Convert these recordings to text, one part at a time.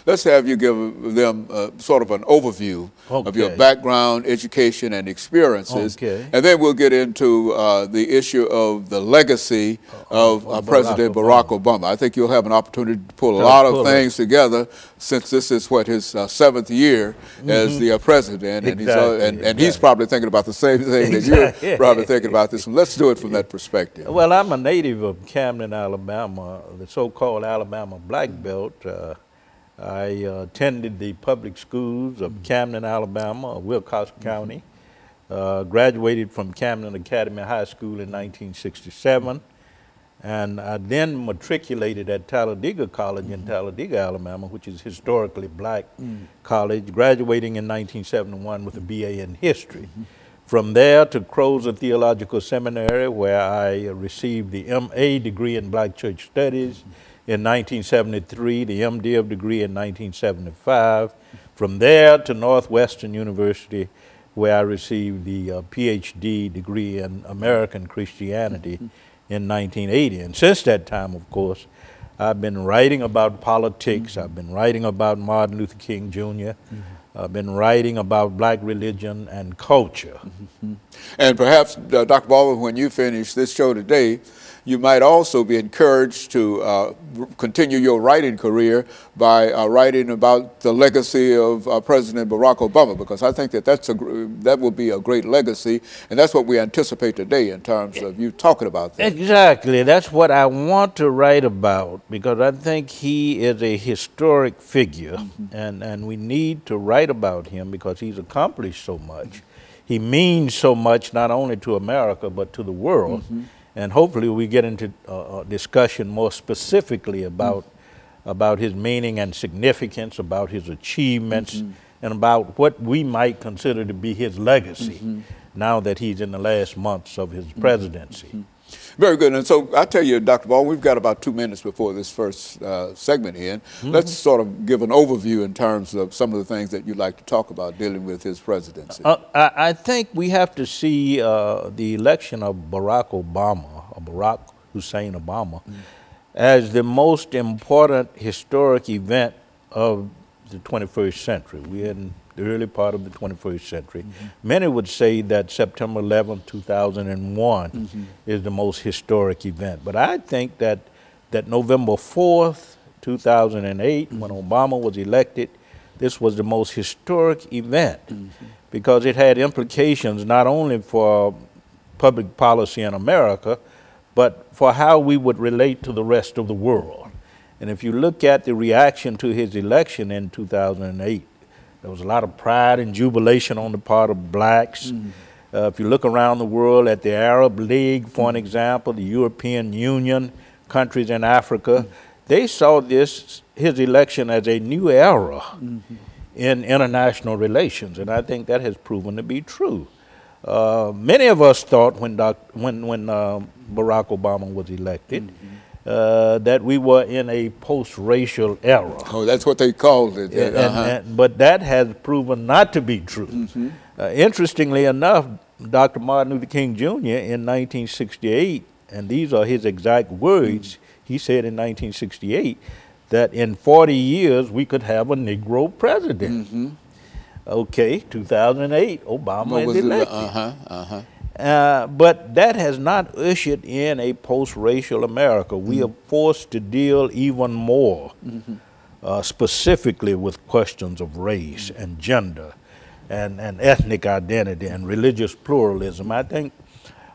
let's have you give them sort of an overview of your background, education, and experiences. And then we'll get into the issue of the legacy of President Barack Obama. I think you'll have an opportunity to pull a lot of things together, since this is what his 7th year as the president, and he's probably thinking about the same thing that you're probably thinking about this one. Let's do it from that perspective. Well, I'm a native of Camden, Alabama, the so-called Alabama Black Belt. I attended the public schools of Camden, Alabama, Wilcox County, graduated from Camden Academy High School in 1967, and I then matriculated at Talladega College in Talladega, Alabama, which is historically black college, graduating in 1971 with a BA in history. From there to Crozer Theological Seminary, where I received the MA degree in Black Church Studies in 1973, the MDiv degree in 1975. From there to Northwestern University, where I received the PhD degree in American Christianity in 1980. And since that time, of course, I've been writing about politics. I've been writing about Martin Luther King Jr. I've been writing about black religion and culture. And perhaps, Dr. Baldwin, when you finish this show today, you might also be encouraged to continue your writing career by writing about the legacy of President Barack Obama, because I think that that will be a great legacy, and that's what we anticipate today in terms of you talking about that. Exactly. That's what I want to write about, because I think he is a historic figure, and we need to write about him because he's accomplished so much. He means so much not only to America but to the world. And hopefully we get into a discussion more specifically about his meaning and significance, about his achievements, and about what we might consider to be his legacy now that he's in the last months of his presidency. Very good. And so I tell you, Dr. Baldwin, we've got about 2 minutes before this first segment in. Let's sort of give an overview in terms of some of the things that you'd like to talk about dealing with his presidency. I think we have to see the election of Barack Obama, or Barack Hussein Obama, as the most important historic event of the 21st century. We're in the early part of the 21st century. Many would say that September 11, 2001 is the most historic event. But I think that November 4th, 2008, when Obama was elected, this was the most historic event because it had implications not only for public policy in America, but for how we would relate to the rest of the world. And if you look at the reaction to his election in 2008, there was a lot of pride and jubilation on the part of blacks. If you look around the world at the Arab League, for an example, the European Union, countries in Africa, they saw his election as a new era in international relations, and I think that has proven to be true. Many of us thought when Barack Obama was elected that we were in a post-racial era. Oh, that's what they called it. But that has proven not to be true. Interestingly enough, Dr. Martin Luther King Jr. in 1968, and these are his exact words, he said in 1968 that in 40 years we could have a Negro president. Okay, 2008, Obama is elected. But that has not ushered in a post-racial America. We are forced to deal even more specifically with questions of race and gender and ethnic identity and religious pluralism. I think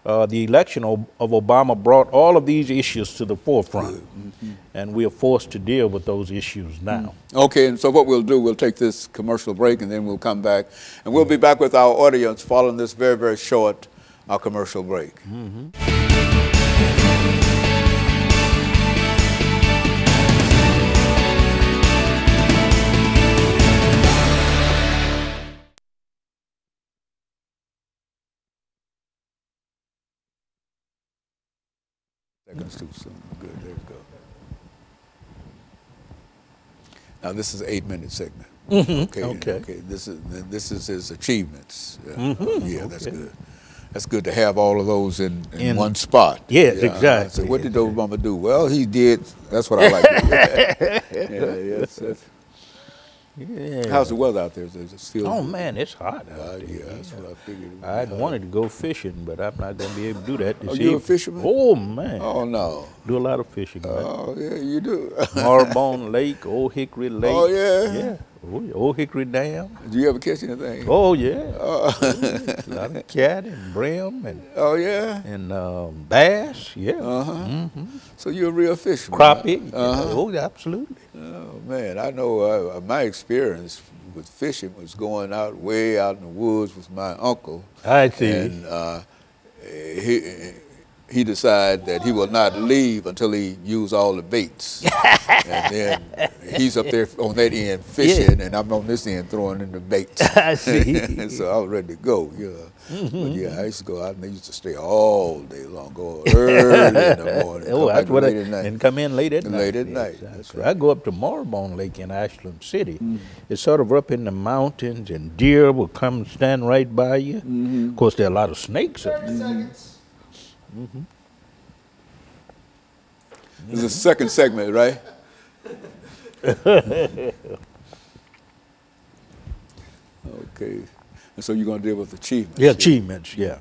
the election of Obama brought all of these issues to the forefront, and we are forced to deal with those issues now. Okay, and so what we'll do, we'll take this commercial break and then we'll come back, and we'll be back with our audience following this very, very short commercial break. Seconds too soon. Good, there you go. Now this is an 8-minute segment. Okay. This is his achievements. Yeah, that's good. That's good to have all of those in one spot. Yes, exactly. So what did Obama do? Well, he did. That's what I like. Yeah. How's the weather out there? Is it still? Oh man, it's hot out there. Yeah, that's what I figured. I wanted to go fishing, but I'm not going to be able to do that this Are evening. you a fisherman? Oh man. Oh no. Do a lot of fishing. Oh yeah, you do. Marlbone Lake, Old Hickory Lake. Oh yeah. Yeah. Old Hickory Dam. Do you ever catch anything? Oh yeah. A lot of cat and brim and. Oh yeah. And bass. Yeah. So you're a real fisherman. Crappie. Oh, absolutely. Oh man, I know my experience with fishing was going out way out in the woods with my uncle. I see. And he decided that he will not leave until he used all the baits. And then he's up there on that end fishing, and I'm on this end throwing in the baits. I see. So I was ready to go, yeah. But yeah, I used to go out and I used to stay all day long, go early in the morning. Oh, that's what late at night. And come in late at night. Late at night. Exactly. That's right. I go up to Marlbone Lake in Ashland City. It's sort of up in the mountains, and deer will come stand right by you. Of course, there are a lot of snakes up there. 30 seconds. This is the second segment, right? Okay. And so you're going to deal with achievements. Yeah, achievements, yeah.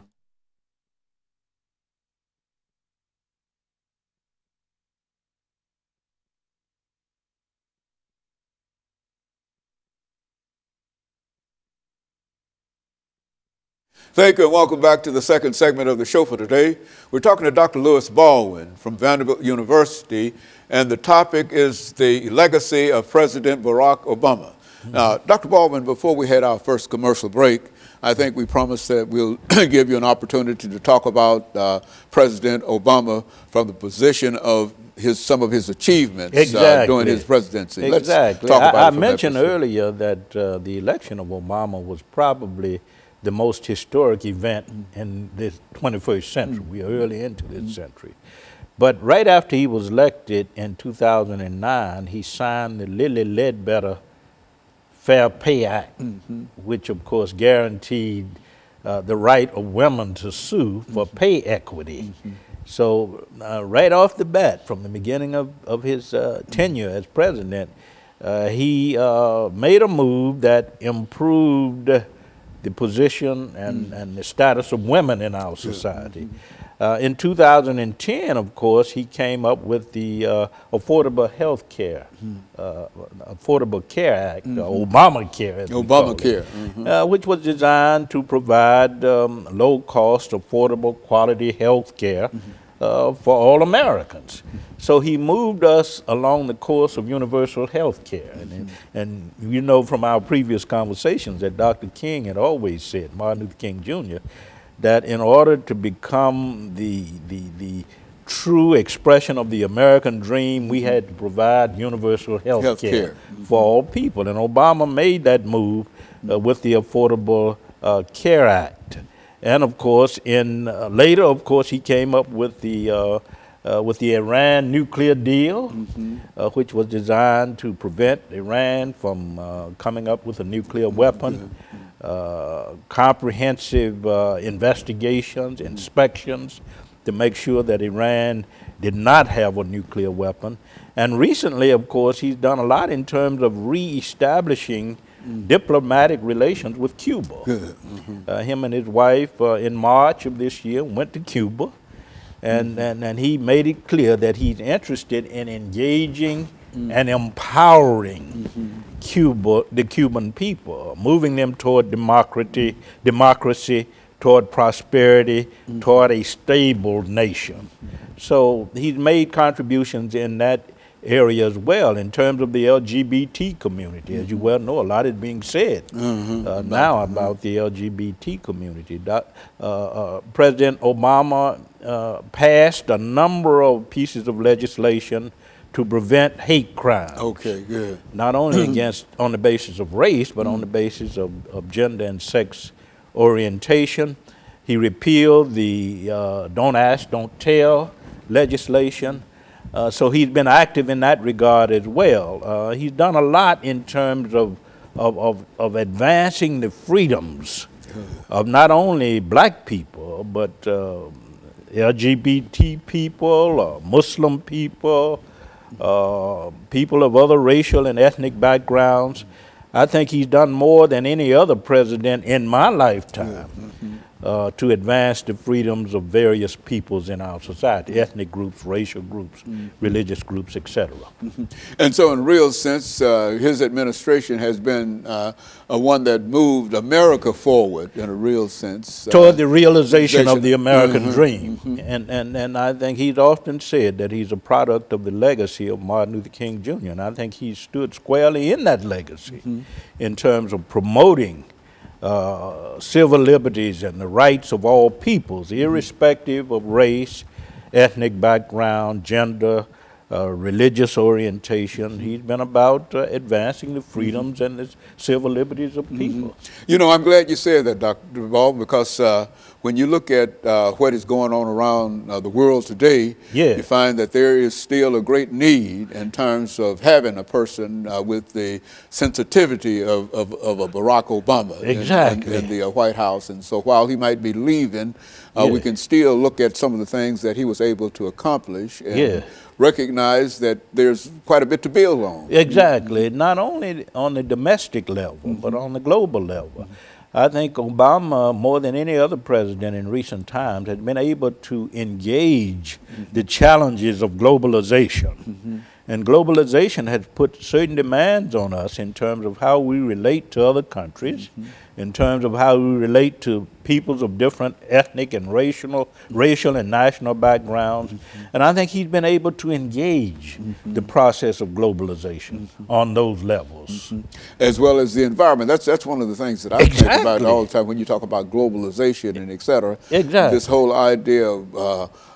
Thank you, and welcome back to the second segment of the show for today. We're talking to Dr. Louis Baldwin from Vanderbilt University, and the topic is the legacy of President Barack Obama. Now, Dr. Baldwin, before we had our first commercial break, I think we promised that we'll give you an opportunity to talk about President Obama from the position of some of his achievements during his presidency. Exactly. Let's talk about I mentioned earlier that the election of Obama was probably the most historic event in the 21st century. We are early into this century. But right after he was elected in 2009, he signed the Lilly Ledbetter Fair Pay Act, which of course guaranteed the right of women to sue for pay equity. So right off the bat, from the beginning of his tenure as president, he made a move that improved the position and the status of women in our society. In 2010, of course, he came up with the Affordable Health Care, Affordable Care Act, Obamacare, as Obamacare, which was designed to provide low-cost, affordable, quality health care for all Americans. So he moved us along the course of universal health care. And you know from our previous conversations that Dr. King had always said, Martin Luther King Jr., that in order to become the true expression of the American dream, we had to provide universal health care for all people. And Obama made that move with the Affordable Care Act. And of course, later, of course, he came up with the Iran nuclear deal, which was designed to prevent Iran from coming up with a nuclear weapon. Comprehensive investigations, inspections to make sure that Iran did not have a nuclear weapon. And recently, of course, he's done a lot in terms of reestablishing diplomatic relations with Cuba. Him and his wife in March of this year went to Cuba, and he made it clear that he's interested in engaging and empowering the Cuban people, moving them toward democracy, toward prosperity, toward a stable nation. So he's made contributions in that area as well. In terms of the LGBT community, as you well know, a lot is being said now about the LGBT community. President Obama passed a number of pieces of legislation to prevent hate crime. Okay, good. Not only on the basis of race, but on the basis of gender and sex orientation. He repealed the Don't Ask, Don't Tell legislation. So he's been active in that regard as well. He's done a lot in terms of advancing the freedoms of not only black people, but LGBT people, Muslim people, people of other racial and ethnic backgrounds. I think he's done more than any other president in my lifetime to advance the freedoms of various peoples in our society, ethnic groups, racial groups, religious groups, etc. And so in a real sense, his administration has been one that moved America forward in a real sense. Toward the realization of the American dream. And I think he's often said that he's a product of the legacy of Martin Luther King Jr. And I think he stood squarely in that legacy in terms of promoting civil liberties and the rights of all peoples, irrespective of race, ethnic background, gender, religious orientation. He's been about advancing the freedoms and the civil liberties of people. You know, I'm glad you said that, Dr. Baldwin, because when you look at what is going on around the world today, you find that there is still a great need in terms of having a person with the sensitivity of a Barack Obama in the White House. And so while he might be leaving, we can still look at some of the things that he was able to accomplish and recognize that there's quite a bit to build on. Exactly, not only on the domestic level, but on the global level. I think Obama, more than any other president in recent times, has been able to engage the challenges of globalization. And globalization has put certain demands on us in terms of how we relate to other countries, in terms of how we relate to peoples of different ethnic and racial and national backgrounds. And I think he's been able to engage the process of globalization on those levels. As well as the environment. That's one of the things that I think about all the time when you talk about globalization and et cetera. This whole idea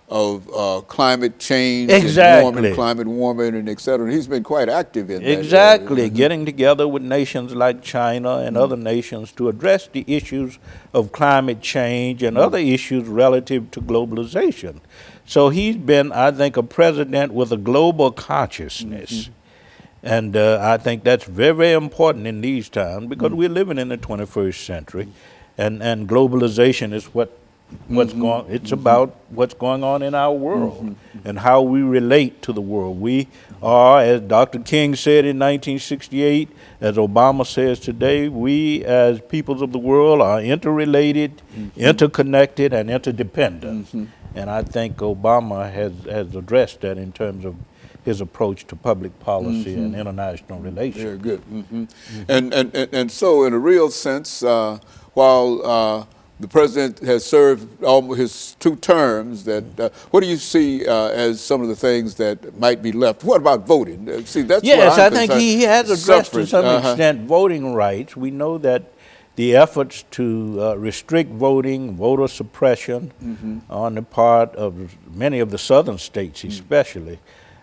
of climate change, and climate warming, and et cetera. And he's been quite active in that. Getting together with nations like China and other nations to address the issues of climate change and other issues relative to globalization. So he's been, I think, a president with a global consciousness. And I think that's very, very important in these times because we're living in the 21st century, and globalization is it's about what's going on in our world and how we relate to the world. We are, as Dr. King said in 1968, as Obama says today, we as peoples of the world are interrelated, interconnected, and interdependent. And I think Obama has addressed that in terms of his approach to public policy and international relations. Very good. And so in a real sense, while the president has served almost his 2 terms. What do you see as some of the things that might be left? What about voting? See, that's yes, I think he has addressed to some extent voting rights. We know that the efforts to restrict voting, voter suppression on the part of many of the southern states especially,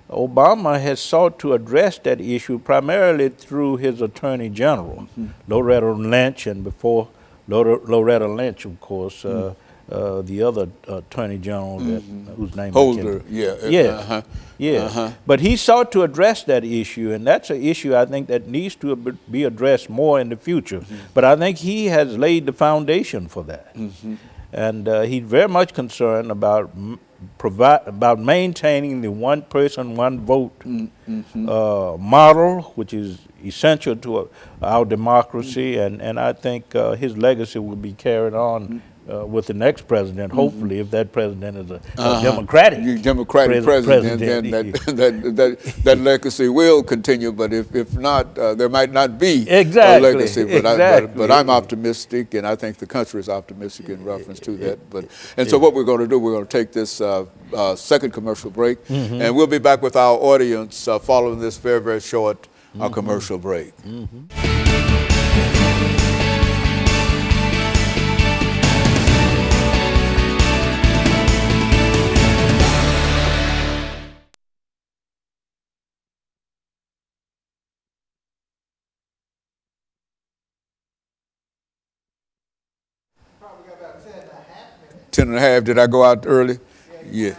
Obama has sought to address that issue primarily through his Attorney General, Loretta Lynch, and before Loretta Lynch, of course, the other Attorney General whose name Holder, But he sought to address that issue, and that's an issue I think that needs to be addressed more in the future. But I think he has laid the foundation for that. And he's very much concerned about maintaining the one person, one vote model, which is essential to our democracy, and I think his legacy will be carried on with the next president, hopefully, if that president is a Democratic president, then that legacy will continue. But if not, there might not be a legacy. But I'm optimistic, and I think the country is optimistic in reference to that. So what we're going to do, we're going to take this second commercial break, and we'll be back with our audience following this very, very short commercial break. Probably got about 10 and a half minutes. 10 and a half. Did I go out early? Yeah.